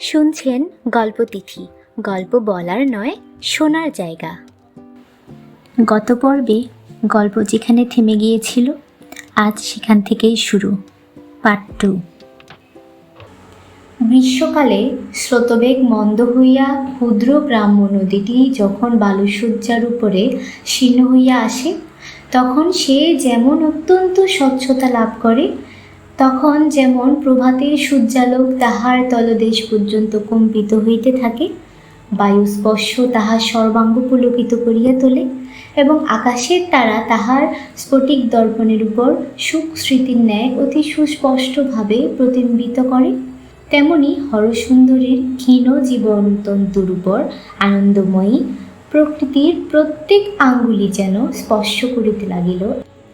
শুনছেন গল্পতিথি, গল্প বলার নয়, শোনার জায়গা। গত পর্বে গল্প যেখানে থেমে গিয়েছিল, আজ সেখান থেকেই শুরু, পার্ট 2। গ্রীষ্মকালে স্রোতবেগ মন্দ হইয়া ক্ষুদ্র গ্রাম্য নদীটি যখন বালুসজ্জার উপরে শীর্ণ হইয়া আসে, তখন সে যেমন অত্যন্ত স্বচ্ছতা লাভ করে, তখন যেমন প্রভাতের সূর্যালোক তাহার তলদেশ পর্যন্ত কম্পিত হইতে থাকে, বায়ুস্পর্শ তাহার সর্বাঙ্গ পুলকিত করিয়া তোলে এবং আকাশের তারা তাহার স্ফটিক দর্পণের উপর সুখ স্মৃতির ন্যায় অতি সুস্পষ্টভাবে প্রতিবিম্বিত করে, তেমনি হরসুন্দরীর ক্ষীণ জীবনতন্তুর উপর আনন্দময়ী প্রকৃতির প্রত্যেক আঙ্গুলি যেন স্পর্শ করিতে লাগিল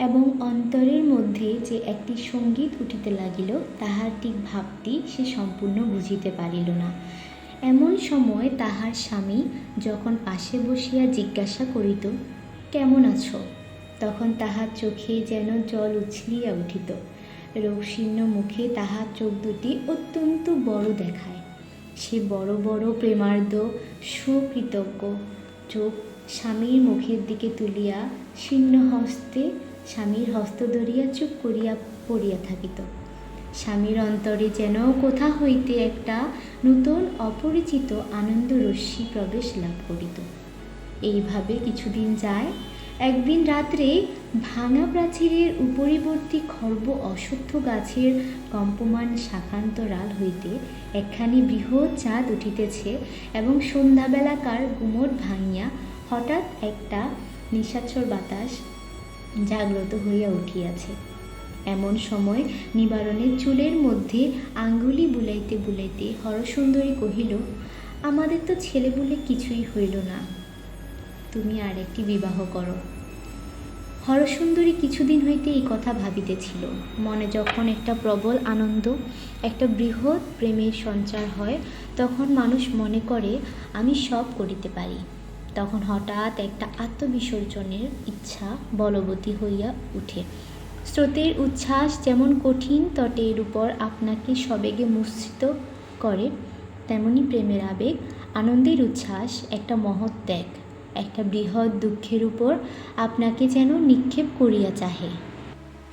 এবং অন্তরের মধ্যে যে একটি সঙ্গীত উঠিতে লাগিল, তাহার ঠিক ভাবটি সে সম্পূর্ণ বুঝিতে পারিল না। এমন সময় তাহার স্বামী যখন পাশে বসিয়া জিজ্ঞাসা করিত, কেমন আছো, তখন তাহার চোখে যেন জল উছলিয়া উঠিত। রৌশীর্ণ মুখে তাহার চোখ দুটি অত্যন্ত বড় দেখায়। সে বড় বড় প্রেমার্দ্র সুকৃতজ্ঞ চোখ স্বামীর মুখের দিকে তুলিয়া শীর্ণ হস্তে স্বামীর হস্ত ধরিয়া চুপ করিয়া পড়িয়া থাকিত। স্বামীর অন্তরে যেন কোথা হইতে একটা নূতন অপরিচিত আনন্দরশ্মি প্রবেশ লাভ করিত। এইভাবে কিছুদিন যায়। একদিন রাত্রে ভাঙা প্রাচীরের উপরিবর্তী খর্ব অশ্বত্থ গাছের কম্পমান শাখান্তরাল হইতে একখানি বৃহৎ চাঁদ উঠিতেছে এবং সন্ধ্যাবেলাকার গুমট ভাঙিয়া হঠাৎ একটা নিশাচর বাতাস জাগ্রত হইয়া উঠিয়াছে। এমন সময় নিবারণের চুলের মধ্যে আঙ্গুলি বুলাইতে বুলাইতে হরসুন্দরী কহিল, আমাদের তো ছেলে বলে কিছুই হইল না, তুমি আর একটি বিবাহ করো। হরসুন্দরী কিছুদিন হইতে এই কথা ভাবিতেছিল। মনে যখন একটা প্রবল আনন্দ, একটা বৃহৎ প্রেমের সঞ্চার হয়, তখন মানুষ মনে করে আমি সব করিতে পারি। তখন হঠাৎ একটা আত্মবিসর্জনের ইচ্ছা বলবতী হইয়া উঠে। স্রোতের উচ্ছ্বাস যেমন কঠিন তটের উপর আপনাকে সবেগে মুষৃত করে, তেমনি প্রেমের আবেগ, আনন্দের উচ্ছ্বাস একটা মহৎ ত্যাগ, একটা বৃহৎ দুঃখের উপর আপনাকে যেন নিক্ষেপ করিয়া চাহে।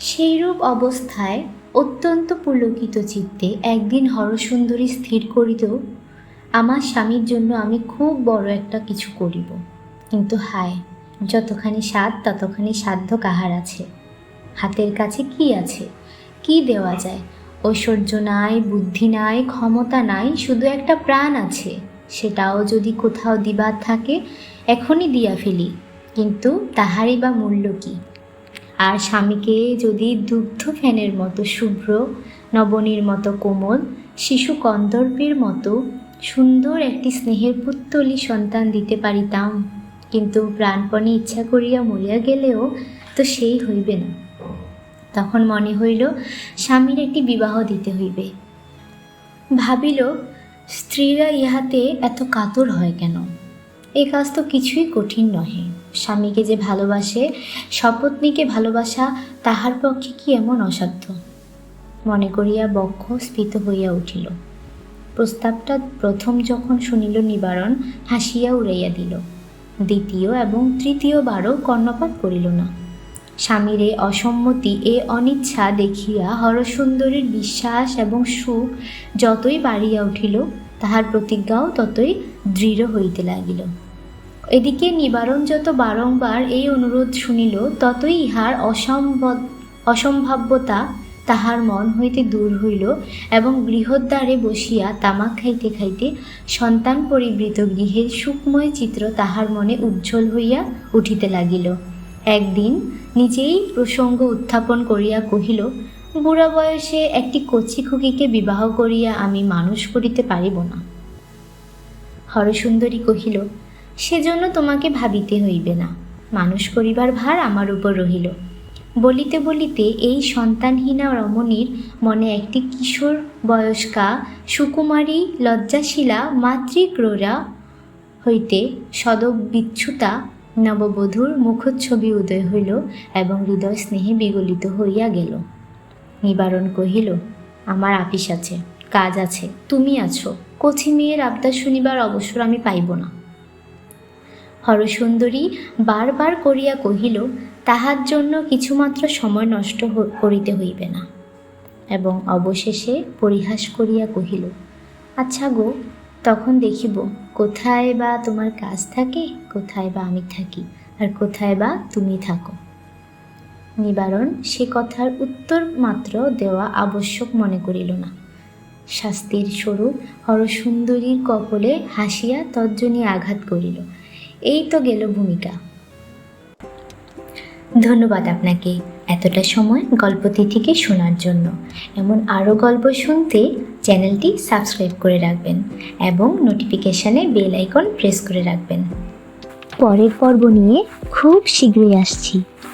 সেইরূপ অবস্থায় অত্যন্ত পুলকিত চিত্তে একদিন হরসুন্দরী স্থির করিত, আমার স্বামীর জন্য আমি খুব বড় একটা কিছু করিব। কিন্তু হায়, যতখানি স্বাদ ততখানি সাধ্য কাহার আছে? হাতের কাছে কি আছে? কি দেওয়া যায়? ঐশ্বর্য নাই, বুদ্ধি নাই, ক্ষমতা নাই, শুধু একটা প্রাণ আছে। সেটাও যদি কোথাও দিবার থাকে এখনই দিয়া ফেলি, কিন্তু তাহারই বা মূল্য কি? আর স্বামীকে যদি দুগ্ধ ফেনের মতো শুভ্র, নবনীর মতো কোমল, শিশু কন্দর্পের মতো সুন্দর একটি স্নেহের পুত্তলি সন্তান দিতে পারিতাম, কিন্তু প্রাণপণে ইচ্ছা করিয়া মরিয়া গেলেও তো সেই হইবে না। তখন মনে হইল স্বামীর একটি বিবাহ দিতে হইবে। ভাবিল, স্ত্রীরা ইহাতে এত কাতর হয় কেন? এই কাজ তো কিছুই কঠিন নহে। স্বামীকে যে ভালোবাসে, সপত্নীকে ভালোবাসা তাহার পক্ষে কি এমন অসাধ্য? মনে করিয়া বক্ষ স্ফীত হইয়া উঠিল। প্রস্তাবটা প্রথম যখন শুনিল নিবারণ হাসিয়া উড়াইয়া দিল। দ্বিতীয় এবং তৃতীয়বারও কর্ণপাত করিল না। স্বামীর এ অসম্মতি, এ অনিচ্ছা দেখিয়া হরসুন্দরীর বিশ্বাস এবং সুখ যতই বাড়িয়া উঠিল, তাহার প্রতিজ্ঞাও ততই দৃঢ় হইতে লাগিল। এদিকে নিবারণ যত বারংবার এই অনুরোধ শুনিল, ততই ইহার অসম্ভাব্যতা তাহার মন হইতে দূর হইল এবং গৃহদ্বারে বসিয়া তামাক খাইতে খাইতে সন্তান পরিবৃত গৃহের সুখময় চিত্র তাহার মনে উজ্জ্বল হইয়া উঠিতে লাগিল। একদিন নিজেই প্রসঙ্গ উত্থাপন করিয়া কহিল, বুড়া বয়সে একটি কচি খুকিকে বিবাহ করিয়া আমি মানুষ করিতে পারিব না। হরসুন্দরী কহিল, সেজন্য তোমাকে ভাবিতে হইবে না, মানুষ করিবার ভার আমার উপর রহিল। বলিতে বলিতে এই সন্তানহীনা রমণীর মনে একটি কিশোর বয়স্কা সুকুমারী লজ্জাশীলা মাতৃক্রোড়া হইতে সদবিচ্যুতা নববধূর মুখচ্ছবি উদয় হইল এবং হৃদয় স্নেহে বিগলিত হইয়া গেল। নিবারণ কহিল, আমার আপিস আছে, কাজ আছে, তুমি আছো, কচি মেয়ের আবদার শুনিবার অবসর আমি পাইব না। হরসুন্দরী বারবার করিয়া কহিল, তাহার জন্য কিছুমাত্র সময় নষ্ট করিতে হইবে না, এবং অবশেষে পরিহাস করিয়া কহিল, আচ্ছা গো, তখন দেখিব কোথায় বা তোমার কাজ থাকে, কোথায় বা আমি থাকি, আর কোথায় বা তুমি থাকো। নিবারণ সে কথার উত্তর মাত্র দেওয়া আবশ্যক মনে করিল না। শাস্তির স্বরূপ হরসুন্দরীর কপলে হাসিয়া তর্জনী আঘাত করিল। এই তো গেল ভূমিকা। ধন্যবাদ আপনাকে এতটা সময় গল্পতিথিকে শোনার জন্য। এমন আরও গল্প শুনতে চ্যানেলটি সাবস্ক্রাইব করে রাখবেন এবং নোটিফিকেশানে বেল আইকন প্রেস করে রাখবেন। পরের পর্ব নিয়ে খুব শীঘ্রই আসছি।